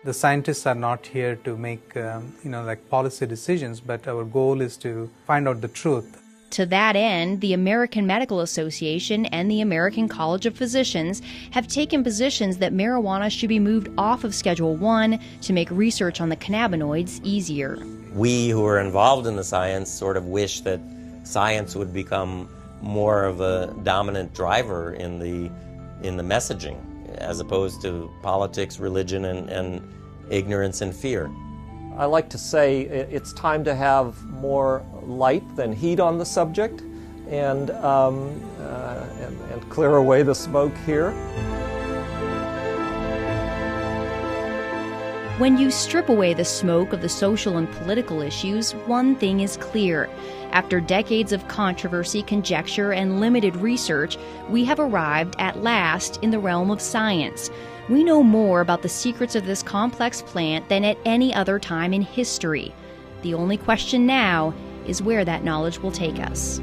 The scientists are not here to make like policy decisions, but our goal is to find out the truth. To that end, the American Medical Association and the American College of Physicians have taken positions that marijuana should be moved off of Schedule 1 to make research on the cannabinoids easier. We who are involved in the science sort of wish that science would become more of a dominant driver in the messaging, as opposed to politics, religion, and ignorance and fear. I like to say it's time to have more light than heat on the subject, and clear away the smoke here. When you strip away the smoke of the social and political issues, one thing is clear. After decades of controversy, conjecture, and limited research, we have arrived at last in the realm of science. We know more about the secrets of this complex plant than at any other time in history. The only question now is where that knowledge will take us.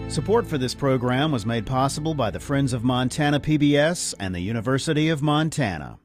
Support for this program was made possible by the Friends of Montana PBS and the University of Montana.